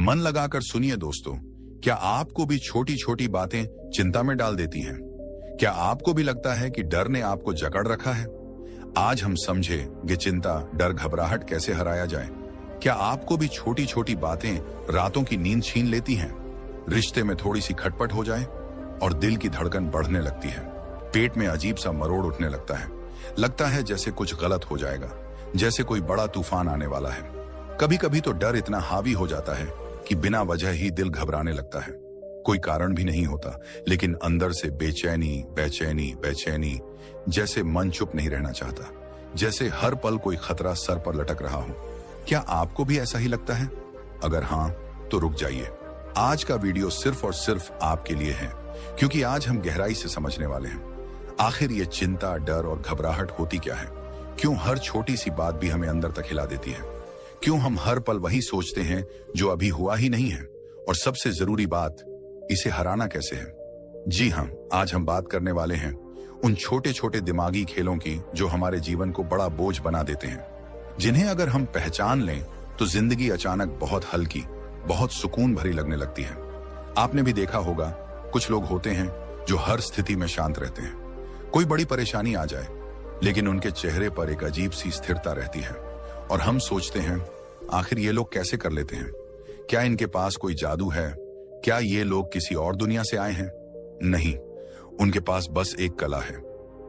मन लगाकर सुनिए दोस्तों, क्या आपको भी छोटी छोटी बातें चिंता में डाल देती हैं? क्या आपको भी लगता है कि डर ने आपको जकड़ रखा है? आज हम समझेंगे चिंता, डर, घबराहट कैसे हराया जाए। क्या आपको भी छोटी छोटी बातें रातों की नींद छीन लेती हैं? रिश्ते में थोड़ी सी खटपट हो जाए और दिल की धड़कन बढ़ने लगती है, पेट में अजीब सा मरोड़ उठने लगता है जैसे कुछ गलत हो जाएगा, जैसे कोई बड़ा तूफान आने वाला है। कभी कभी तो डर इतना हावी हो जाता है कि बिना वजह ही दिल घबराने लगता है। कोई कारण भी नहीं होता, लेकिन अंदर से बेचैनी, जैसे मन चुप नहीं रहना चाहता, जैसे हर पल कोई खतरा सर पर लटक रहा हो। क्या आपको भी ऐसा ही लगता है? अगर हाँ, तो रुक जाइए। आज का वीडियो सिर्फ और सिर्फ आपके लिए है, क्योंकि आज हम गहराई से समझने वाले हैं आखिर ये चिंता, डर और घबराहट होती क्या है। क्यों हर छोटी सी बात भी हमें अंदर तक हिला देती है? क्यों हम हर पल वही सोचते हैं जो अभी हुआ ही नहीं है? और सबसे जरूरी बात, इसे हराना कैसे है? जी हाँ, आज हम बात करने वाले हैं उन छोटे छोटे दिमागी खेलों की जो हमारे जीवन को बड़ा बोझ बना देते हैं, जिन्हें अगर हम पहचान लें तो जिंदगी अचानक बहुत हल्की, बहुत सुकून भरी लगने लगती है। आपने भी देखा होगा, कुछ लोग होते हैं जो हर स्थिति में शांत रहते हैं। कोई बड़ी परेशानी आ जाए, लेकिन उनके चेहरे पर एक अजीब सी स्थिरता रहती है, और हम सोचते हैं आखिर ये लोग कैसे कर लेते हैं? क्या इनके पास कोई जादू है? क्या ये लोग किसी और दुनिया से आए हैं? नहीं, उनके पास बस एक कला है,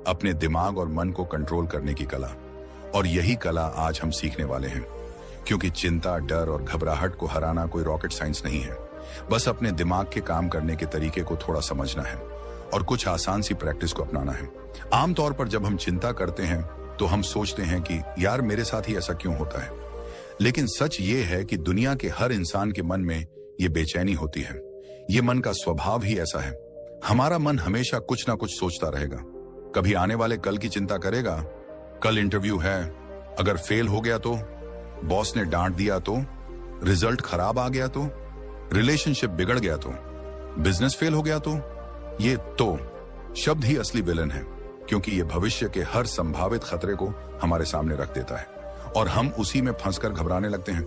अपने दिमाग और मन को कंट्रोल करने की कला। और यही कला आज हम सीखने वाले हैं, क्योंकि चिंता, डर और घबराहट को हराना कोई रॉकेट साइंस नहीं है। बस अपने दिमाग के काम करने के तरीके को थोड़ा समझना है और कुछ आसान सी प्रैक्टिस को अपनाना है। आमतौर पर जब हम चिंता करते हैं तो हम सोचते हैं कि यार मेरे साथ ही ऐसा क्यों होता है, लेकिन सच ये है कि दुनिया के हर इंसान के मन में ये बेचैनी होती है। ये मन का स्वभाव ही ऐसा है। हमारा मन हमेशा कुछ ना कुछ सोचता रहेगा। कभी आने वाले कल की चिंता करेगा, कल इंटरव्यू है, अगर फेल हो गया तो, बॉस ने डांट दिया तो, रिजल्ट खराब आ गया तो, रिलेशनशिप बिगड़ गया तो, बिजनेस फेल हो गया तो। ये तो शब्द ही असली विलन है, क्योंकि ये भविष्य के हर संभावित खतरे को हमारे सामने रख देता है और हम उसी में फंसकर घबराने लगते हैं।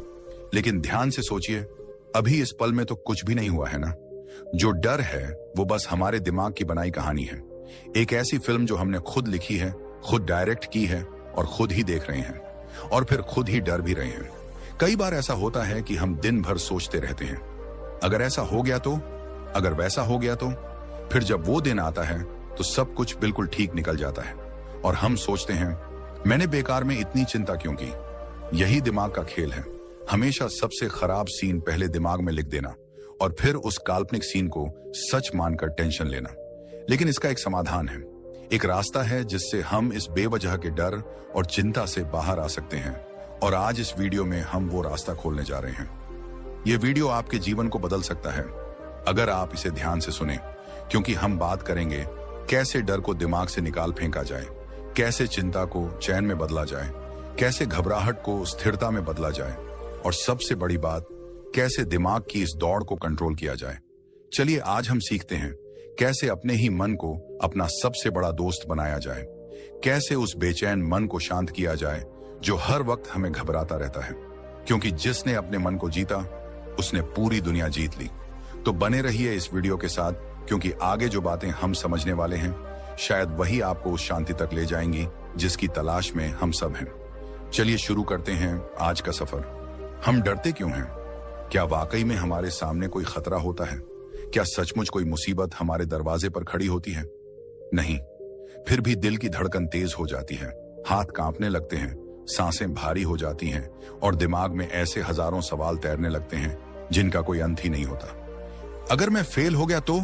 लेकिन ध्यान से सोचिए, अभी इस पल में तो कुछ भी नहीं हुआ है ना। जो डर है वो बस हमारे दिमाग की बनाई कहानी है, एक ऐसी फिल्म जो हमने खुद लिखी है, खुद डायरेक्ट की है और खुद ही देख रहे हैं, और फिर खुद ही डर भी रहे हैं। कई बार ऐसा होता है कि हम दिन भर सोचते रहते हैं, अगर ऐसा हो गया तो, अगर वैसा हो गया तो। फिर जब वो दिन आता है तो सब कुछ बिल्कुल ठीक निकल जाता है और हम सोचते हैं मैंने बेकार में इतनी चिंता क्यों की। यही दिमाग का खेल है, हमेशा सबसे खराब सीन पहले दिमाग में लिख देना और फिर उस काल्पनिक सीन को सच मानकर टेंशन लेना। लेकिन इसका एक समाधान है, एक रास्ता है जिससे हम इस बेवजह के डर और चिंता से बाहर आ सकते हैं, और आज इस वीडियो में हम वो रास्ता खोलने जा रहे हैं। ये वीडियो आपके जीवन को बदल सकता है अगर आप इसे ध्यान से सुने, क्योंकि हम बात करेंगे कैसे डर को दिमाग से निकाल फेंका जाए, कैसे चिंता को चैन में बदला जाए, कैसे घबराहट को स्थिरता में बदला जाए, और सबसे बड़ी बात, कैसे दिमाग की इस दौड़ को कंट्रोल किया जाए। चलिए आज हम सीखते हैं कैसे अपने ही मन को अपना सबसे बड़ा दोस्त बनाया जाए, कैसे उस बेचैन मन को शांत किया जाए जो हर वक्त हमें घबराता रहता है, क्योंकि जिसने अपने मन को जीता उसने पूरी दुनिया जीत ली। तो बने रहिए इस वीडियो के साथ, क्योंकि आगे जो बातें हम समझने वाले हैं शायद वही आपको उस शांति तक ले जाएंगी जिसकी तलाश में हम सब हैं। चलिए शुरू करते हैं आज का सफर। हम डरते क्यों हैं? क्या वाकई में हमारे सामने कोई खतरा होता है? क्या सचमुच कोई मुसीबत हमारे दरवाजे पर खड़ी होती है? नहीं, फिर भी दिल की धड़कन तेज हो जाती है, हाथ कांपने लगते हैं, सांसें भारी हो जाती हैं और दिमाग में ऐसे हजारों सवाल तैरने लगते हैं जिनका कोई अंत ही नहीं होता। अगर मैं फेल हो गया तो,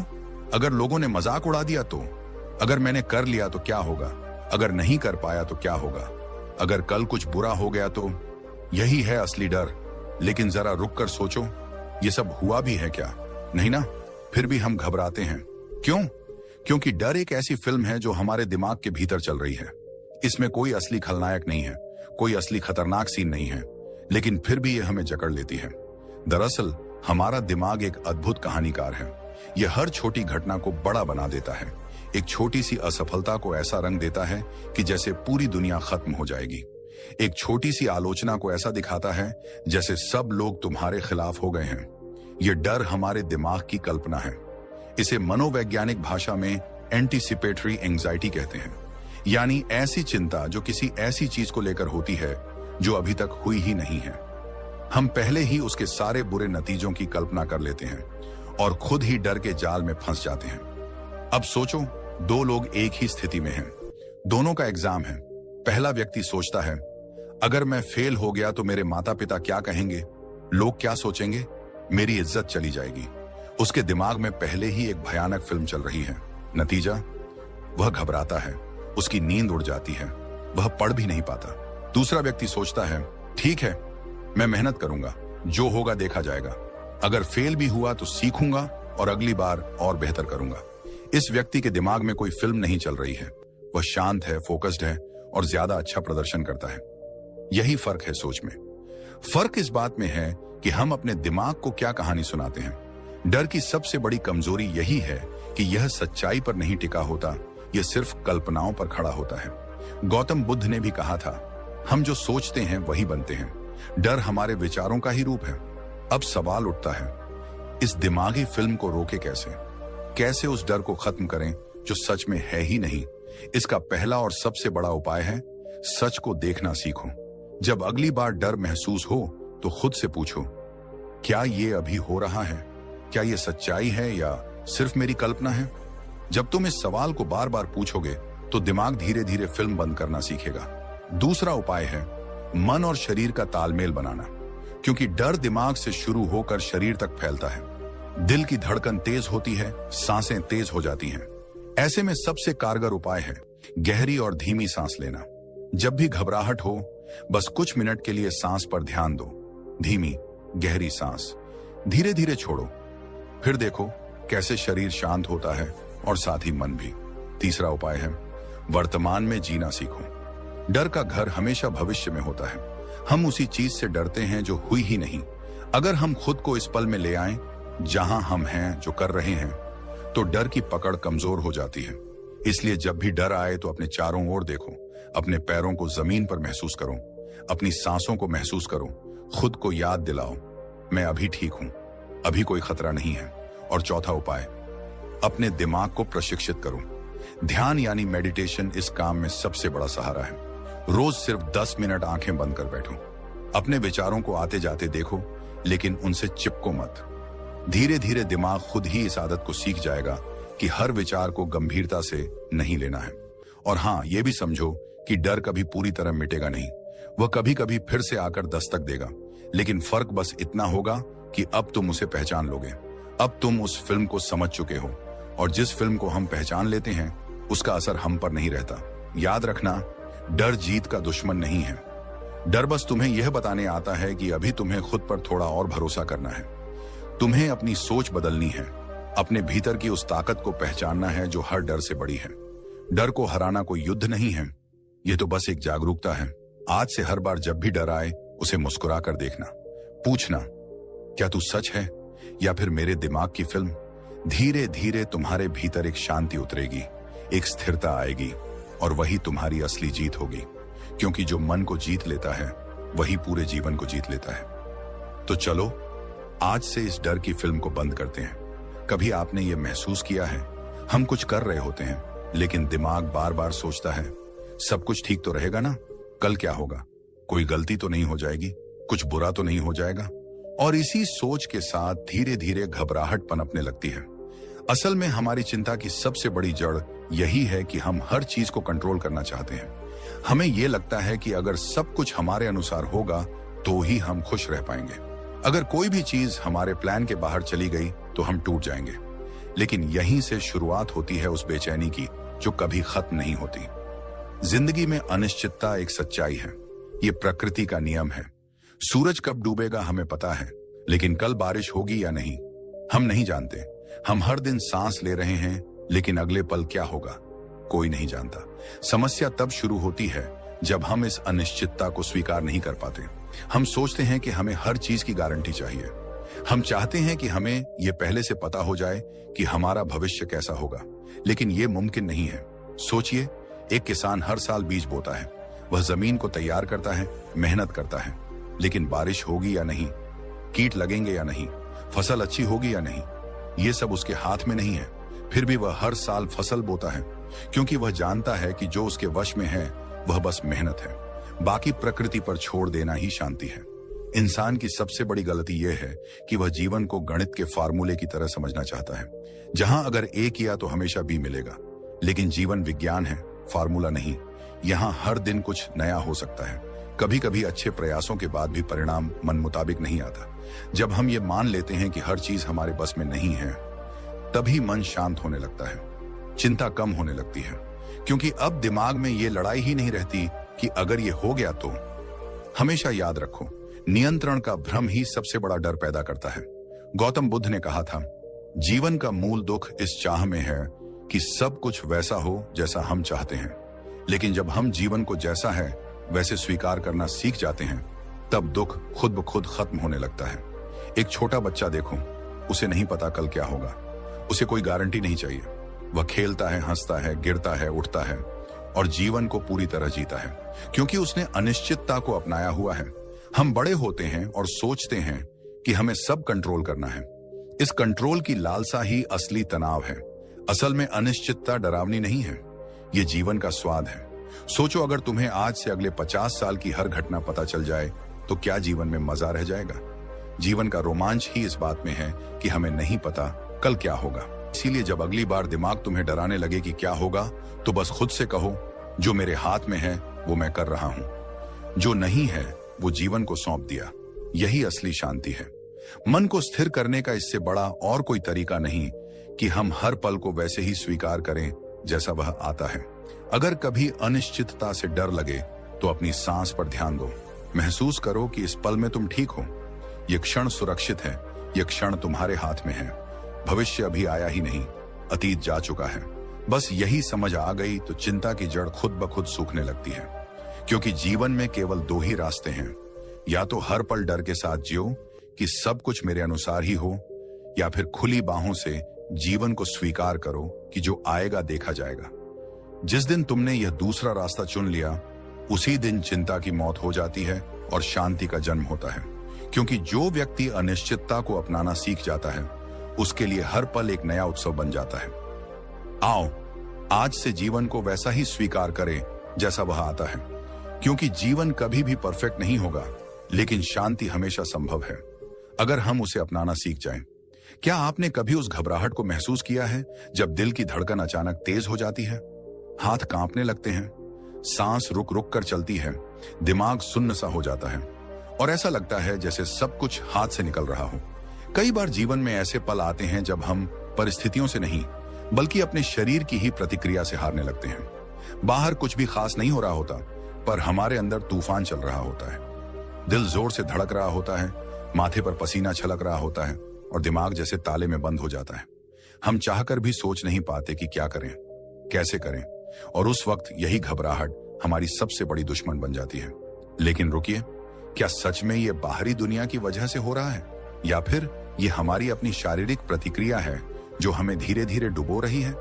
अगर लोगों ने मजाक उड़ा दिया तो, अगर मैंने कर लिया तो क्या होगा, अगर नहीं कर पाया तो क्या होगा, अगर कल कुछ बुरा हो गया तो। यही है असली डर। लेकिन जरा रुक कर सोचो, ये सब हुआ भी है क्या? नहीं ना? फिर भी हम घबराते हैं। क्यों? क्योंकि डर एक ऐसी फिल्म है जो हमारे दिमाग के भीतर चल रही है। इसमें कोई असली खलनायक नहीं है, कोई असली खतरनाक सीन नहीं है, लेकिन फिर भी ये हमें जकड़ लेती है। दरअसल हमारा दिमाग एक अद्भुत कहानीकार है। यह हर छोटी घटना को बड़ा बना देता है, एक छोटी सी असफलता को ऐसा रंग देता है कि जैसे पूरी दुनिया खत्म हो जाएगी। एक छोटी सी आलोचना को ऐसा दिखाता है जैसे सब लोग तुम्हारे खिलाफ हो गए हैं। ये डर हमारे दिमाग की कल्पना है। इसे मनोवैज्ञानिक भाषा में एंटीसिपेटरी एंजाइटी कहते हैं, यानी ऐसी चिंता जो किसी ऐसी चीज को लेकर होती है जो अभी तक हुई ही नहीं है। हम पहले ही उसके सारे बुरे नतीजों की कल्पना कर लेते हैं और खुद ही डर के जाल में फंस जाते हैं। अब सोचो, दो लोग एक ही स्थिति में हैं, दोनों का एग्जाम है। पहला व्यक्ति सोचता है, अगर मैं फेल हो गया तो मेरे माता पिता क्या कहेंगे, लोग क्या सोचेंगे, मेरी इज्जत चली जाएगी। उसके दिमाग में पहले ही एक भयानक फिल्म चल रही है। नतीजा, वह घबराता है, उसकी नींद उड़ जाती है, वह पढ़ भी नहीं पाता। दूसरा व्यक्ति सोचता है, ठीक है, मैं मेहनत करूंगा, जो होगा देखा जाएगा। अगर फेल भी हुआ तो सीखूंगा और अगली बार और बेहतर करूंगा। इस व्यक्ति के दिमाग में कोई फिल्म नहीं चल रही है, वह शांत है, फोकस्ड है और ज्यादा अच्छा प्रदर्शन करता है। यही फर्क है सोच में। फर्क इस बात में है कि हम अपने दिमाग को क्या कहानी सुनाते हैं। डर की सबसे बड़ी कमजोरी यही है कि यह सच्चाई पर नहीं टिका होता, यह सिर्फ कल्पनाओं पर खड़ा होता है। गौतम बुद्ध ने भी कहा था, हम जो सोचते हैं वही बनते हैं। डर हमारे विचारों का ही रूप है। अब सवाल उठता है, इस दिमागी फिल्म को रोके कैसे उस डर को खत्म करें जो सच में है ही नहीं। इसका पहला और सबसे बड़ा उपाय है, सच को देखना सीखो। जब अगली बार डर महसूस हो तो खुद से पूछो, क्या ये अभी हो रहा है? क्या ये सच्चाई है या सिर्फ मेरी कल्पना है? जब तुम इस सवाल को बार बार पूछोगे तो दिमाग धीरे धीरे फिल्म बंद करना सीखेगा। दूसरा उपाय है मन और शरीर का तालमेल बनाना, क्योंकि डर दिमाग से शुरू होकर शरीर तक फैलता है। दिल की धड़कन तेज होती है, सांसें तेज हो जाती हैं। ऐसे में सबसे कारगर उपाय है गहरी और धीमी सांस लेना। जब भी घबराहट हो, बस कुछ मिनट के लिए सांस पर ध्यान दो। धीमी गहरी सांस, धीरे धीरे छोड़ो, फिर देखो कैसे शरीर शांत होता है और साथ ही मन भी। तीसरा उपाय है वर्तमान में जीना सीखो। डर का घर हमेशा भविष्य में होता है। हम उसी चीज से डरते हैं जो हुई ही नहीं। अगर हम खुद को इस पल में ले आएं, जहां हम हैं, जो कर रहे हैं, तो डर की पकड़ कमजोर हो जाती है। इसलिए जब भी डर आए तो अपने चारों ओर देखो, अपने पैरों को जमीन पर महसूस करो, अपनी सांसों को महसूस करो, खुद को याद दिलाओ, मैं अभी ठीक हूं, अभी कोई खतरा नहीं है। और चौथा उपाय, अपने दिमाग को प्रशिक्षित करो। ध्यान यानी मेडिटेशन इस काम में सबसे बड़ा सहारा है। रोज सिर्फ 10 मिनट आंखें बंद कर बैठो। अपने विचारों को आते जाते देखो, लेकिन उनसे चिपको मत। धीरे धीरे दिमाग खुद ही इस आदत को सीख जाएगा कि हर विचार को गंभीरता से नहीं लेना है। और हाँ, यह भी समझो कि डर कभी पूरी तरह मिटेगा नहीं। वह कभी कभी फिर से आकर दस्तक देगा, लेकिन फर्क बस इतना होगा कि अब तुम उसे पहचान लोगे। अब तुम उस फिल्म को समझ चुके हो, और जिस फिल्म को हम पहचान लेते हैं उसका असर हम पर नहीं रहता। याद रखना, डर जीत का दुश्मन नहीं है। डर बस तुम्हें यह बताने आता है कि अभी तुम्हें खुद पर थोड़ा और भरोसा करना है। तुम्हें अपनी सोच बदलनी है, अपने भीतर की उस ताकत को पहचानना है जो हर डर से बड़ी है। डर को हराना कोई युद्ध नहीं है, यह तो बस एक जागरूकता है। आज से हर बार जब भी डर आए, उसे मुस्कुरा कर देखना, पूछना, क्या तू सच है या फिर मेरे दिमाग की फिल्म? धीरे धीरे तुम्हारे भीतर एक शांति उतरेगी, एक स्थिरता आएगी, और वही तुम्हारी असली जीत होगी। क्योंकि जो मन को जीत लेता है वही पूरे जीवन को जीत लेता है। तो चलो आज से इस डर की फिल्म को बंद करते हैं। कभी आपने ये महसूस किया है, हम कुछ कर रहे होते हैं लेकिन दिमाग बार बार सोचता है, सब कुछ ठीक तो रहेगा ना, कल क्या होगा, कोई गलती तो नहीं हो जाएगी, कुछ बुरा तो नहीं हो जाएगा? और इसी सोच के साथ धीरे धीरे घबराहट पनपने लगती है। असल में हमारी चिंता की सबसे बड़ी जड़ यही है कि हम हर चीज को कंट्रोल करना चाहते हैं। हमें यह लगता है कि अगर सब कुछ हमारे अनुसार होगा तो ही हम खुश रह पाएंगे। अगर कोई भी चीज हमारे प्लान के बाहर चली गई तो हम टूट जाएंगे। लेकिन यहीं से शुरुआत होती है उस बेचैनी की जो कभी खत्म नहीं होती। जिंदगी में अनिश्चितता एक सच्चाई है, ये प्रकृति का नियम है। सूरज कब डूबेगा हमें पता है, लेकिन कल बारिश होगी या नहीं हम नहीं जानते। हम हर दिन सांस ले रहे हैं, लेकिन अगले पल क्या होगा कोई नहीं जानता। समस्या तब शुरू होती है जब हम इस अनिश्चितता को स्वीकार नहीं कर पाते। हम सोचते हैं कि हमें हर चीज की गारंटी चाहिए। हम चाहते हैं कि हमें यह पहले से पता हो जाए कि हमारा भविष्य कैसा होगा, लेकिन यह मुमकिन नहीं है। सोचिए, एक किसान हर साल बीज बोता है, वह जमीन को तैयार करता है, मेहनत करता है, लेकिन बारिश होगी या नहीं, कीट लगेंगे या नहीं, फसल अच्छी होगी या नहीं, ये सब उसके हाथ में नहीं है। फिर भी वह हर साल फसल बोता है, क्योंकि वह जानता है कि जो उसके वश में है वह बस मेहनत है। बाकी प्रकृति पर छोड़ देना ही शांति है। इंसान की सबसे बड़ी गलती यह है कि वह जीवन को गणित के फार्मूले की तरह समझना चाहता है, जहां अगर ए किया तो हमेशा बी मिलेगा। लेकिन जीवन विज्ञान है, फार्मूला नहीं। यहाँ हर दिन कुछ नया हो सकता है। कभी कभी अच्छे प्रयासों के बाद भी परिणाम मन मुताबिक नहीं आता। जब हम ये मान लेते हैं कि हर चीज हमारे बस में नहीं है, तभी मन शांत होने लगता है, चिंता कम होने लगती है, क्योंकि अब दिमाग में ये लड़ाई ही नहीं रहती कि अगर ये हो गया तो। हमेशा याद रखो, नियंत्रण का भ्रम ही सबसे बड़ा डर पैदा करता है। गौतम बुद्ध ने कहा था, जीवन का मूल दुख इस चाह में है कि सब कुछ वैसा हो जैसा हम चाहते हैं। लेकिन जब हम जीवन को जैसा है वैसे स्वीकार करना सीख जाते हैं, तब दुख खुद ब खुद खत्म होने लगता है। एक छोटा बच्चा देखो, उसे नहीं पता कल क्या होगा, उसे कोई गारंटी नहीं चाहिए। वह खेलता है, हंसता है, गिरता है, उठता है और जीवन को पूरी तरह जीता है, क्योंकि उसने अनिश्चितता को अपनाया हुआ है। हम बड़े होते हैं और सोचते हैं कि हमें सब कंट्रोल करना है। इस कंट्रोल की लालसा ही असली तनाव है। असल में अनिश्चितता डरावनी नहीं है, ये जीवन का स्वाद है। सोचो, अगर तुम्हें आज से अगले 50 साल की हर घटना पता चल जाए तो क्या जीवन में मजा रह जाएगा? जीवन का रोमांच ही इस बात में है कि हमें नहीं पता कल क्या होगा। इसीलिए जब अगली बार दिमाग तुम्हें डराने लगे कि क्या होगा, तो बस खुद से कहो, जो मेरे हाथ में है वो मैं कर रहा हूं, जो नहीं है वो जीवन को सौंप दिया। यही असली शांति है। मन को स्थिर करने का इससे बड़ा और कोई तरीका नहीं कि हम हर पल को वैसे ही स्वीकार करें जैसा वह आता है। अगर कभी अनिश्चितता से डर लगे तो अपनी सांस पर ध्यान दो। महसूस करो कि इस पल में तुम ठीक हो, यह क्षण सुरक्षित है, यह क्षण तुम्हारे हाथ में है। भविष्य अभी आया ही नहीं, अतीत जा चुका है। बस यही समझ आ गई तो चिंता की जड़ खुद ब खुद सूखने लगती है, क्योंकि जीवन में केवल दो ही रास्ते हैं। या तो हर पल डर के साथ जियो कि सब कुछ मेरे अनुसार ही हो, या फिर खुली बाहों से जीवन को स्वीकार करो कि जो आएगा देखा जाएगा। जिस दिन तुमने यह दूसरा रास्ता चुन लिया, उसी दिन चिंता की मौत हो जाती है और शांति का जन्म होता है। क्योंकि जो व्यक्ति अनिश्चितता को अपनाना सीख जाता है, उसके लिए हर पल एक नया उत्सव बन जाता है। आओ, आज से जीवन को वैसा ही स्वीकार करें जैसा वह आता है, क्योंकि जीवन कभी भी परफेक्ट नहीं होगा, लेकिन शांति हमेशा संभव है अगर हम उसे अपनाना सीख जाएं। क्या आपने कभी उस घबराहट को महसूस किया है जब दिल की धड़कन अचानक तेज हो जाती है, हाथ कांपने लगते हैं, सांस रुक रुक कर चलती है, दिमाग सुन्न सा हो जाता है और ऐसा लगता है जैसे सब कुछ हाथ से निकल रहा हो? कई बार जीवन में ऐसे पल आते हैं जब हम परिस्थितियों से नहीं, बल्कि अपने शरीर की ही प्रतिक्रिया से हारने लगते हैं। बाहर कुछ भी खास नहीं हो रहा होता, पर हमारे अंदर तूफान चल रहा होता है। दिल जोर से धड़क रहा होता है, माथे पर पसीना छलक रहा होता है और दिमाग जैसे ताले में बंद हो जाता है। हम चाहकर भी सोच नहीं पाते कि क्या करें, कैसे करें, और उस वक्त यही घबराहट हमारी सबसे बड़ी दुश्मन बन जाती है। लेकिन रुकिए, क्या सच में ये बाहरी दुनिया की वजह से हो रहा है, या फिर ये हमारी अपनी शारीरिक प्रतिक्रिया है जो हमें धीरे धीरे डुबो रही है?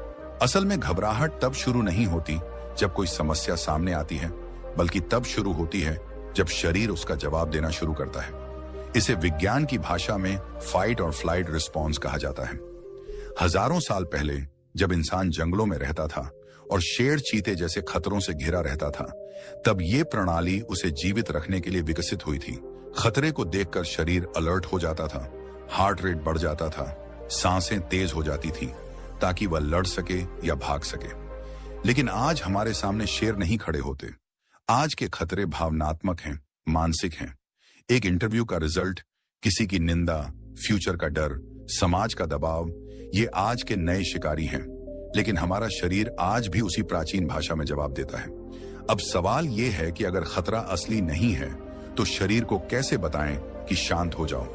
असल में घबराहट तब शुरू नहीं होती जब कोई समस्या सामने आती है, बल्कि तब शुरू होती है जब शरीर उसका जवाब देना शुरू करता है। इसे विज्ञान की भाषा में फाइट और फ्लाइट रिस्पॉन्स कहा जाता है। हजारों साल पहले जब इंसान जंगलों में रहता था और शेर चीते जैसे खतरों से घिरा रहता था, तब ये प्रणाली उसे जीवित रखने के लिए विकसित हुई थी। खतरे को देखकर शरीर अलर्ट हो जाता था, हार्ट रेट बढ़ जाता था, सांसें तेज हो जाती थी, ताकि वह लड़ सके या भाग सके। लेकिन आज हमारे सामने शेर नहीं खड़े होते। आज के खतरे भावनात्मक हैं, मानसिक हैं। एक इंटरव्यू का रिजल्ट, किसी की निंदा, फ्यूचर का डर, समाज का दबाव, ये आज के नए शिकारी हैं। लेकिन हमारा शरीर आज भी उसी प्राचीन भाषा में जवाब देता है। अब सवाल ये है कि अगर खतरा असली नहीं है तो शरीर को कैसे बताएं कि शांत हो जाओ?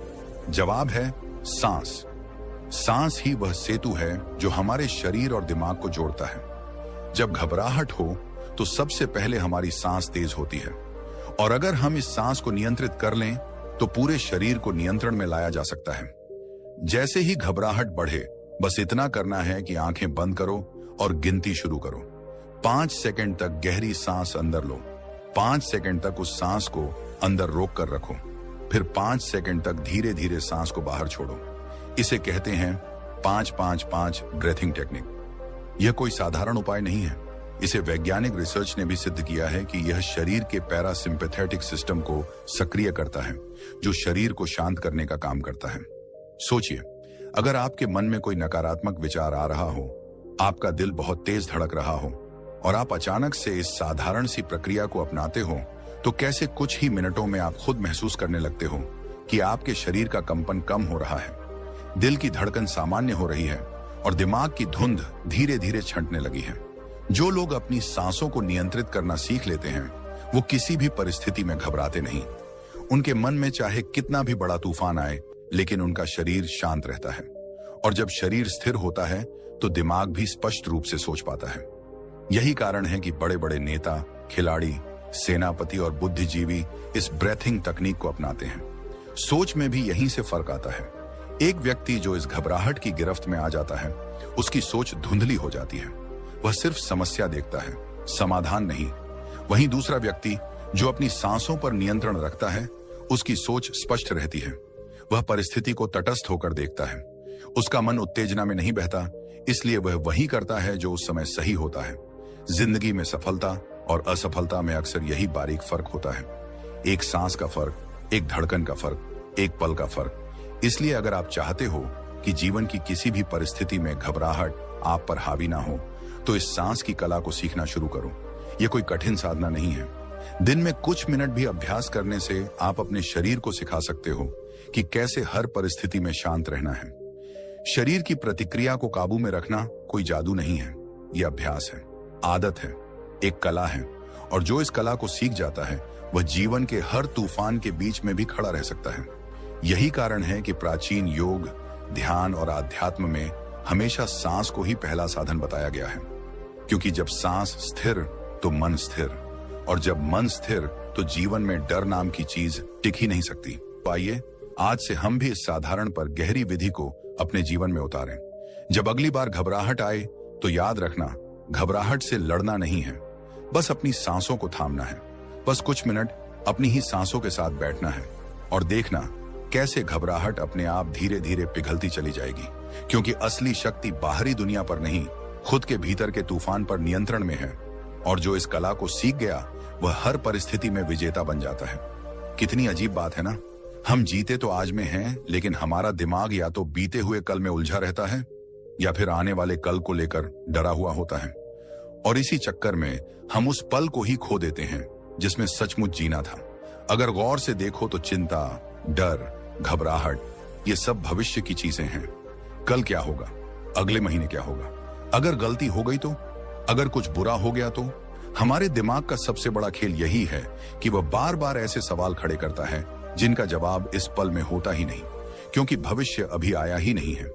जवाब है सांस। सांस ही वह सेतु है जो हमारे शरीर और दिमाग को जोड़ता है। जब घबराहट हो तो सबसे पहले हमारी सांस तेज होती है, और अगर हम इस सांस को नियंत्रित कर लें तो पूरे शरीर को नियंत्रण में लाया जा सकता है। जैसे ही घबराहट बढ़े, बस इतना करना है कि आंखें बंद करो और गिनती शुरू करो। 5 सेकंड तक गहरी सांस अंदर लो, 5 सेकंड तक उस सांस को अंदर रोक कर रखो, फिर 5 सेकंड तक धीरे धीरे सांस को बाहर छोड़ो। इसे कहते हैं 5-5-5 ब्रेथिंग टेक्निक। यह कोई साधारण उपाय नहीं है। इसे वैज्ञानिक रिसर्च ने भी सिद्ध किया है कि यह शरीर के पैरासिम्पैथेटिक सिस्टम को सक्रिय करता है, जो शरीर को शांत करने का काम करता है। सोचिए, अगर आपके मन में कोई नकारात्मक विचार आ रहा हो, आपका दिल बहुत तेज धड़क रहा हो और आप अचानक से इस साधारण सी प्रक्रिया को अपनाते हो, तो कैसे कुछ ही मिनटों में आप खुद महसूस करने लगते हो कि आपके शरीर का कंपन कम हो रहा है, दिल की धड़कन सामान्य हो रही है और दिमाग की धुंध धीरे धीरे छंटने लगी है। जो लोग अपनी सांसों को नियंत्रित करना सीख लेते हैं, वो किसी भी परिस्थिति में घबराते नहीं। उनके मन में चाहे कितना भी बड़ा तूफान आए, लेकिन उनका शरीर शांत रहता है। और जब शरीर स्थिर होता है तो दिमाग भी स्पष्ट रूप से सोच पाता है। यही कारण है कि बड़े बड़े नेता, खिलाड़ी, सेनापति और बुद्धिजीवी इस ब्रेथिंग तकनीक को अपनाते हैं। सोच में भी यहीं से फर्क आता है। एक व्यक्ति जो इस घबराहट की गिरफ्त में आ जाता है, उसकी सोच धुंधली हो जाती है। वह सिर्फ समस्या देखता है, समाधान नहीं। वहीं दूसरा व्यक्ति जो अपनी सांसों पर नियंत्रण रखता है, उसकी सोच स्पष्ट रहती है। वह परिस्थिति को तटस्थ होकर देखता है। उसका मन उत्तेजना में नहीं बहता, इसलिए वह वही करता है जो उस समय सही होता है। जिंदगी में सफलता और असफलता में अक्सर यही बारीक फर्क होता है। एक सांस का फर्क, एक धड़कन का फर्क, एक पल का फर्क। इसलिए अगर आप चाहते हो कि जीवन की किसी भी परिस्थिति में घबराहट आप पर हावी ना हो, तो इस सांस की कला को सीखना शुरू करो। यह कोई कठिन साधना नहीं है। दिन में कुछ मिनट भी अभ्यास करने से आप अपने शरीर को सिखा सकते हो कि कैसे हर परिस्थिति में शांत रहना है। शरीर की प्रतिक्रिया को काबू में रखना कोई जादू नहीं है, यह अभ्यास है, आदत है, एक कला है। और जो इस कला को सीख जाता है, वह जीवन के हर तूफान के बीच में भी खड़ा रह सकता है। यही कारण है कि प्राचीन योग, ध्यान और आध्यात्म में हमेशा सांस को ही पहला साधन बताया गया है। क्योंकि जब सांस स्थिर तो मन स्थिर, और जब मन स्थिर तो जीवन में डर नाम की चीज टिक ही नहीं सकती। तो आइए आज से हम भी इस साधारण पर गहरी विधि को अपने जीवन में उतारें। जब अगली बार घबराहट आए तो याद रखना, घबराहट से लड़ना नहीं है, बस अपनी सांसों को थामना है। बस कुछ मिनट अपनी ही सांसों के साथ बैठना है और देखना कैसे घबराहट अपने आप धीरे धीरे पिघलती चली जाएगी। क्योंकि असली शक्ति बाहरी दुनिया पर नहीं, खुद के भीतर के तूफान पर नियंत्रण में है। और जो इस कला को सीख गया, वह हर परिस्थिति में विजेता बन जाता है। कितनी अजीब बात है ना। हम जीते तो आज में हैं, लेकिन हमारा दिमाग या तो बीते हुए कल में उलझा रहता है या फिर आने वाले कल को लेकर डरा हुआ होता है। और इसी चक्कर में हम उस पल को ही खो देते हैं जिसमें सचमुच जीना था। अगर गौर से देखो तो चिंता, डर, घबराहट, ये सब भविष्य की चीजें हैं। कल क्या होगा, अगले महीने क्या होगा, अगर गलती हो गई तो, अगर कुछ बुरा हो गया तो। हमारे दिमाग का सबसे बड़ा खेल यही है कि वह बार बार ऐसे सवाल खड़े करता है जिनका जवाब इस पल में होता ही नहीं, क्योंकि भविष्य अभी आया ही नहीं है।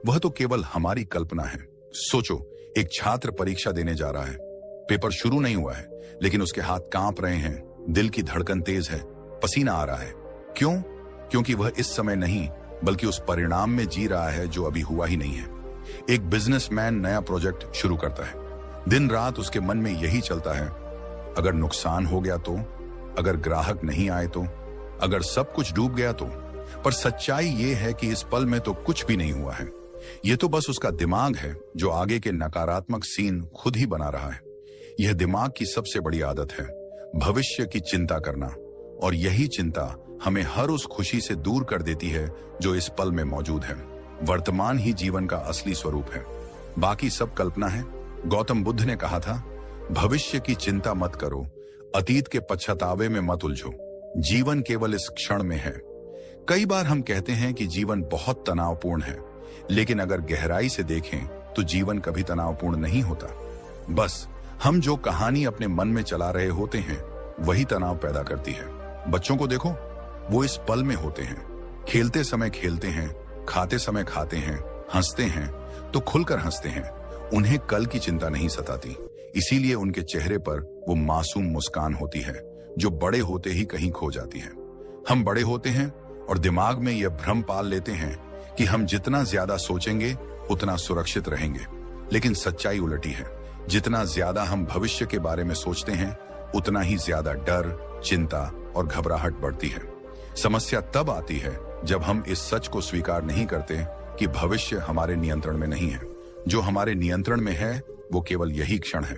वह तो केवल हमारी कल्पना है। सोचो, एक छात्र परीक्षा देने जा रहा है। पेपर शुरू नहीं हुआ है, लेकिन उसके हाथ कांप रहे हैं, दिल की धड़कन तेज है, पसीना आ रहा है। क्यों? क्योंकि वह इस समय नहीं, बल्कि उस परिणाम में जी रहा है जो अभी हुआ ही नहीं है। एक बिजनेसमैन नया प्रोजेक्ट शुरू करता है। दिन रात उसके मन में यही चलता है, अगर नुकसान हो गया तो, अगर ग्राहक नहीं आए तो, अगर सब कुछ डूब गया तो। पर सच्चाई ये है कि इस पल में तो कुछ भी नहीं हुआ है। ये तो बस उसका दिमाग है जो आगे के नकारात्मक सीन खुद ही बना रहा है। यह दिमाग की सबसे बड़ी आदत है, भविष्य की चिंता करना। और यही चिंता हमें हर उस खुशी से दूर कर देती है जो इस पल में मौजूद है। वर्तमान ही जीवन का असली स्वरूप है, बाकी सब कल्पना है। गौतम बुद्ध ने कहा था, भविष्य की चिंता मत करो, अतीत के पछतावे में मत उलझो, जीवन केवल इस क्षण में है। कई बार हम कहते हैं कि जीवन बहुत तनावपूर्ण है, लेकिन अगर गहराई से देखें तो जीवन कभी तनावपूर्ण नहीं होता। बस हम जो कहानी अपने मन में चला रहे होते हैं, वही तनाव पैदा करती है। बच्चों को देखो, वो इस पल में होते हैं, खेलते समय खेलते हैं, खाते समय खाते हैं, हंसते हैं तो खुलकर हंसते हैं। उन्हें कल की चिंता नहीं सताती, इसीलिए उनके चेहरे पर वो मासूम मुस्कान होती है जो बड़े होते ही कहीं खो जाती है। हम बड़े होते हैं और दिमाग में यह भ्रम पाल लेते हैं कि हम जितना ज्यादा सोचेंगे उतना सुरक्षित रहेंगे, लेकिन सच्चाई उलटी है। जितना ज्यादा हम भविष्य के बारे में सोचते हैं, उतना ही ज्यादा डर, चिंता और घबराहट बढ़ती है। समस्या तब आती है जब हम इस सच को स्वीकार नहीं करते कि भविष्य हमारे नियंत्रण में नहीं है। जो हमारे नियंत्रण में है वो केवल यही क्षण है।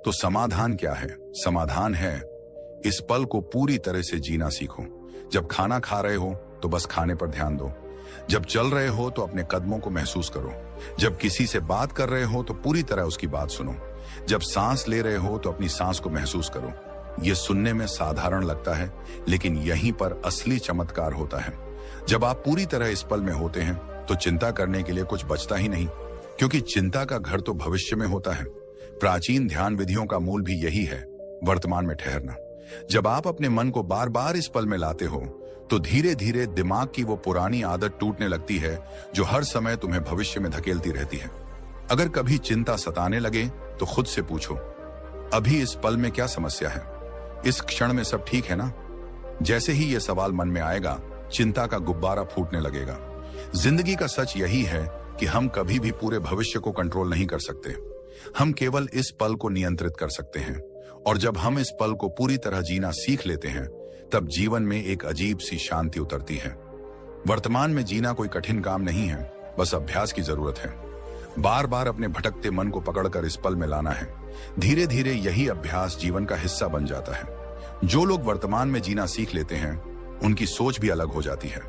तो समाधान क्या है? समाधान है इस पल को पूरी तरह से जीना सीखो। जब खाना खा रहे हो तो बस खाने पर ध्यान दो। जब चल रहे हो तो अपने कदमों को महसूस करो। जब किसी से बात कर रहे हो तो पूरी तरह उसकी बात सुनो। जब सांस ले रहे हो तो अपनी सांस को महसूस करो। ये सुनने में साधारण लगता है, लेकिन यहीं पर असली चमत्कार होता है। जब आप पूरी तरह इस पल में होते हैं तो चिंता करने के लिए कुछ बचता ही नहीं, क्योंकि चिंता का घर तो भविष्य में होता है। प्राचीन ध्यान विधियों का मूल भी यही है, वर्तमान में ठहरना। जब आप अपने मन को बार बार इस पल में लाते हो तो धीरे धीरे दिमाग की वो पुरानी आदत टूटने लगती है जो हर समय तुम्हें भविष्य में धकेलती रहती है। अगर कभी चिंता सताने लगे तो खुद से पूछो, अभी इस पल में क्या समस्या है? इस क्षण में सब ठीक है ना? जैसे ही ये सवाल मन में आएगा, चिंता का गुब्बारा फूटने लगेगा। जिंदगी का सच यही है कि हम कभी भी पूरे भविष्य को कंट्रोल नहीं कर सकते। हम केवल इस पल को नियंत्रित कर सकते हैं। और जब हम इस पल को पूरी तरह जीना सीख लेते हैं, तब जीवन में एक अजीब सी शांति उतरती है। वर्तमान में जीना कोई कठिन काम नहीं है, बस अभ्यास की जरूरत है। बार बार अपने भटकते मन को पकड़कर इस पल में लाना है। धीरे धीरे यही अभ्यास जीवन का हिस्सा बन जाता है। जो लोग वर्तमान में जीना सीख लेते हैं, उनकी सोच भी अलग हो जाती है।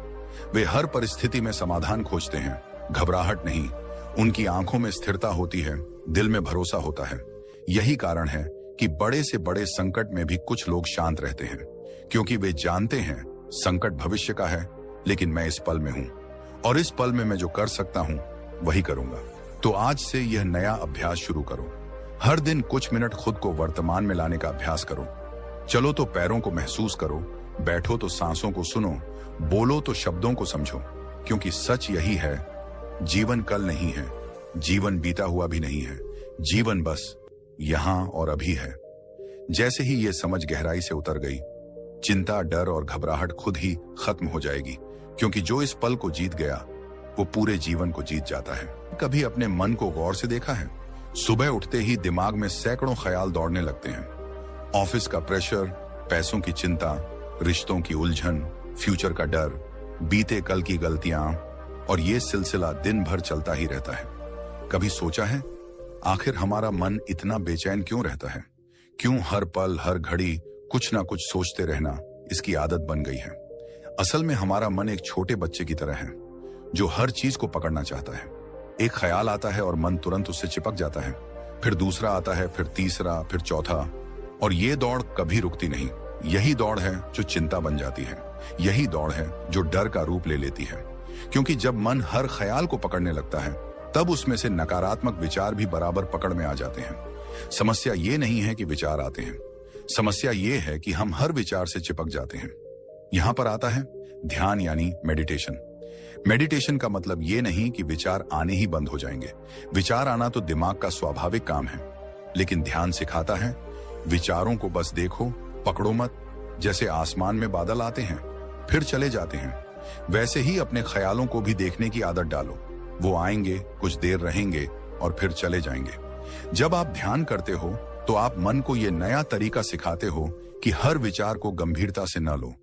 वे हर परिस्थिति में समाधान खोजते हैं, घबराहट नहीं। उनकी आंखों में स्थिरता होती है, दिल में भरोसा होता है। यही कारण है कि बड़े से बड़े संकट में भी कुछ लोग शांत रहते हैं, क्योंकि वे जानते हैं संकट भविष्य का है, लेकिन मैं इस पल में हूं और इस पल में मैं जो कर सकता हूं वही करूंगा। तो आज से यह नया अभ्यास शुरू करो। हर दिन कुछ मिनट खुद को वर्तमान में लाने का अभ्यास करो। चलो तो पैरों को महसूस करो, बैठो तो सांसों को सुनो, बोलो तो शब्दों को समझो। क्योंकि सच यही है, जीवन कल नहीं है, जीवन बीता हुआ भी नहीं है, जीवन बस यहां और अभी है। जैसे ही ये समझ गहराई से उतर गई, चिंता, डर और घबराहट खुद ही खत्म हो जाएगी। क्योंकि जो इस पल को जीत गया वो पूरे जीवन को जीत जाता है। कभी अपने मन को गौर से देखा है? सुबह उठते ही दिमाग में सैकड़ों ख्याल दौड़ने लगते हैं। ऑफिस का प्रेशर, पैसों की चिंता, रिश्तों की उलझन, फ्यूचर का डर, बीते कल की गलतियां, और ये सिलसिला दिन भर चलता ही रहता है। कभी सोचा है आखिर हमारा मन इतना बेचैन क्यों रहता है? क्यों हर पल हर घड़ी कुछ ना कुछ सोचते रहना इसकी आदत बन गई है? असल में हमारा मन एक छोटे बच्चे की तरह है जो हर चीज को पकड़ना चाहता है। एक ख्याल आता है और मन तुरंत उससे चिपक जाता है, फिर दूसरा आता है, फिर तीसरा, फिर चौथा, और ये दौड़ कभी रुकती नहीं। यही दौड़ है जो चिंता बन जाती है, यही दौड़ है जो डर का रूप ले लेती है। क्योंकि जब मन हर ख्याल को पकड़ने लगता है, तब उसमें से नकारात्मक विचार भी बराबर पकड़ में आ जाते हैं। समस्या ये नहीं है कि विचार आते हैं, समस्या ये है कि हम हर विचार से चिपक जाते हैं। यहां पर आता है ध्यान यानी मेडिटेशन। मेडिटेशन का मतलब ये नहीं कि विचार आने ही बंद हो जाएंगे। विचार आना तो दिमाग का स्वाभाविक काम है, लेकिन ध्यान सिखाता है विचारों को बस देखो, पकड़ो मत। जैसे आसमान में बादल आते हैं फिर चले जाते हैं, वैसे ही अपने ख्यालों को भी देखने की आदत डालो। वो आएंगे, कुछ देर रहेंगे और फिर चले जाएंगे। जब आप ध्यान करते हो तो आप मन को ये नया तरीका सिखाते हो कि हर विचार को गंभीरता से न लो।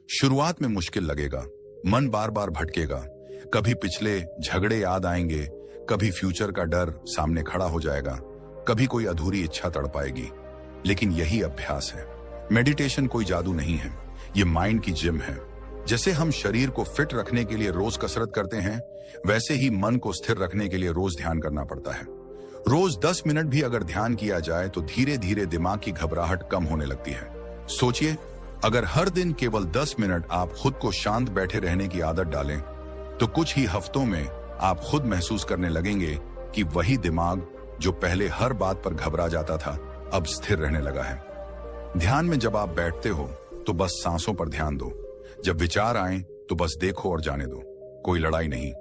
शुरुआत में मुश्किल लगेगा, मन बार बार भटकेगा, कभी पिछले झगड़े याद आएंगे, कभी फ्यूचर का डर सामने खड़ा हो जाएगा, कभी कोई अधूरी इच्छा तड़पाएगी। लेकिन यही अभ्यास है। मेडिटेशन कोई जादू नहीं है, ये माइंड की जिम है। जैसे हम शरीर को फिट रखने के लिए रोज कसरत करते हैं, वैसे ही मन को स्थिर रखने के लिए रोज ध्यान करना पड़ता है। रोज 10 मिनट भी अगर ध्यान किया जाए तो धीरे धीरे दिमाग की घबराहट कम होने लगती है। सोचिए, अगर हर दिन केवल 10 मिनट आप खुद को शांत बैठे रहने की आदत डालें, तो कुछ ही हफ्तों में आप खुद महसूस करने लगेंगे कि वही दिमाग जो पहले हर बात पर घबरा जाता था, अब स्थिर रहने लगा है। ध्यान में जब आप बैठते हो तो बस सांसों पर ध्यान दो। जब विचार आए तो बस देखो और जाने दो। कोई लड़ाई नहीं,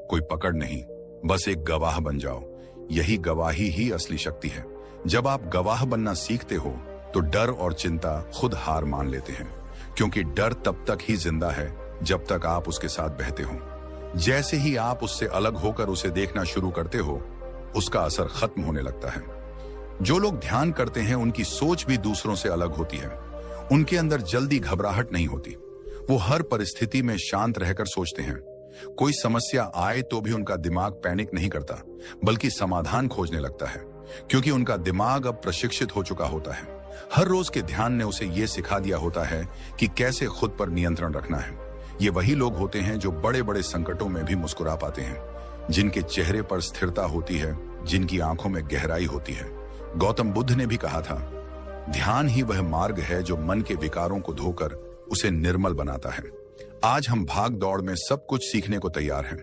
कोई पकड़ नहीं, बस एक गवाह बन जाओ। यही गवाही ही असली शक्ति है। जब आप गवाह बनना सीखते हो तो डर और चिंता खुद हार मान लेते हैं, क्योंकि डर तब तक ही जिंदा है जब तक आप उसके साथ बहते हो। जैसे ही आप उससे अलग होकर उसे देखना शुरू करते हो, उसका असर खत्म होने लगता है। जो लोग ध्यान करते हैं उनकी सोच भी दूसरों से अलग होती है। उनके अंदर जल्दी घबराहट नहीं होती। वो हर परिस्थिति में शांत रहकर सोचते हैं। कोई समस्या आए तो भी उनका दिमाग पैनिक नहीं करता, बल्कि समाधान खोजने लगता है, क्योंकि उनका दिमाग अब प्रशिक्षित हो चुका होता है। हर रोज के ध्यान ने उसे यह सिखा दिया होता है कि कैसे खुद पर नियंत्रण रखना है। ये वही लोग होते हैं जो बड़े बड़े संकटों में भी मुस्कुरा पाते हैं, जिनके चेहरे पर स्थिरता होती है, जिनकी आंखों में गहराई होती है। गौतम बुद्ध ने भी कहा था, ध्यान ही वह मार्ग है जो मन के विकारों को धोकर उसे निर्मल बनाता है। आज हम भाग दौड़ में सब कुछ सीखने को तैयार हैं,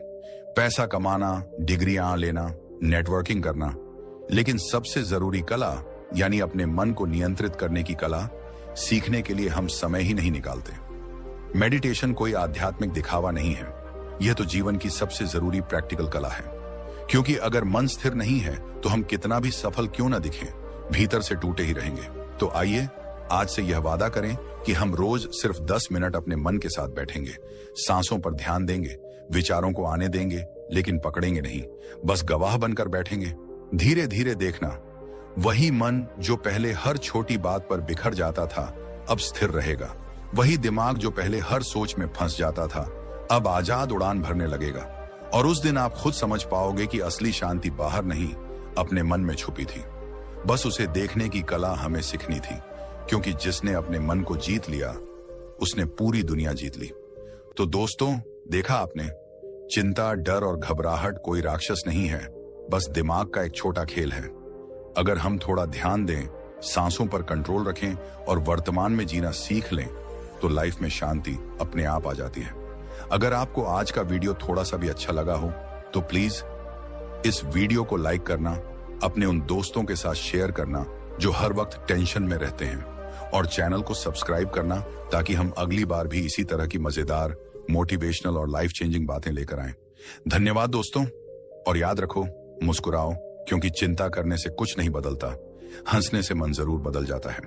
पैसा कमाना, डिग्रियां लेना, नेटवर्किंग करना, लेकिन सबसे जरूरी कला यानी अपने मन को नियंत्रित करने की कला सीखने के लिए हम समय ही नहीं निकालते। मेडिटेशन कोई आध्यात्मिक दिखावा नहीं है, यह तो जीवन की सबसे जरूरी प्रैक्टिकल कला है। क्योंकि अगर मन स्थिर नहीं है तो हम कितना भी सफल क्यों ना दिखें, भीतर से टूटे ही रहेंगे। तो आइए आज से यह वादा करें कि हम रोज सिर्फ 10 मिनट अपने मन के साथ बैठेंगे, सांसों पर ध्यान देंगे, विचारों को आने देंगे, लेकिन पकड़ेंगे नहीं, बस गवाह बनकर बैठेंगे। धीरे धीरे देखना, वही मन जो पहले हर छोटी बात पर बिखर जाता था अब स्थिर रहेगा। वही दिमाग जो पहले हर सोच में फंस जाता था अब आजाद उड़ान भरने लगेगा। और उस दिन आप खुद समझ पाओगे कि असली शांति बाहर नहीं, अपने मन में छुपी थी। बस उसे देखने की कला हमें सीखनी थी, क्योंकि जिसने अपने मन को जीत लिया उसने पूरी दुनिया जीत ली। तो दोस्तों, देखा आपने, चिंता, डर और घबराहट कोई राक्षस नहीं है, बस दिमाग का एक छोटा खेल है। अगर हम थोड़ा ध्यान दें, सांसों पर कंट्रोल रखें और वर्तमान में जीना सीख लें तो लाइफ में शांति अपने आप आ जाती है। अगर आपको आज का वीडियो थोड़ा सा भी अच्छा लगा हो तो प्लीज इस वीडियो को लाइक करना, अपने उन दोस्तों के साथ शेयर करना जो हर वक्त टेंशन में रहते हैं, और चैनल को सब्सक्राइब करना ताकि हम अगली बार भी इसी तरह की मजेदार, मोटिवेशनल और लाइफ चेंजिंग बातें लेकर आएं। धन्यवाद दोस्तों, और याद रखो, मुस्कुराओ, क्योंकि चिंता करने से कुछ नहीं बदलता, हंसने से मन जरूर बदल जाता है।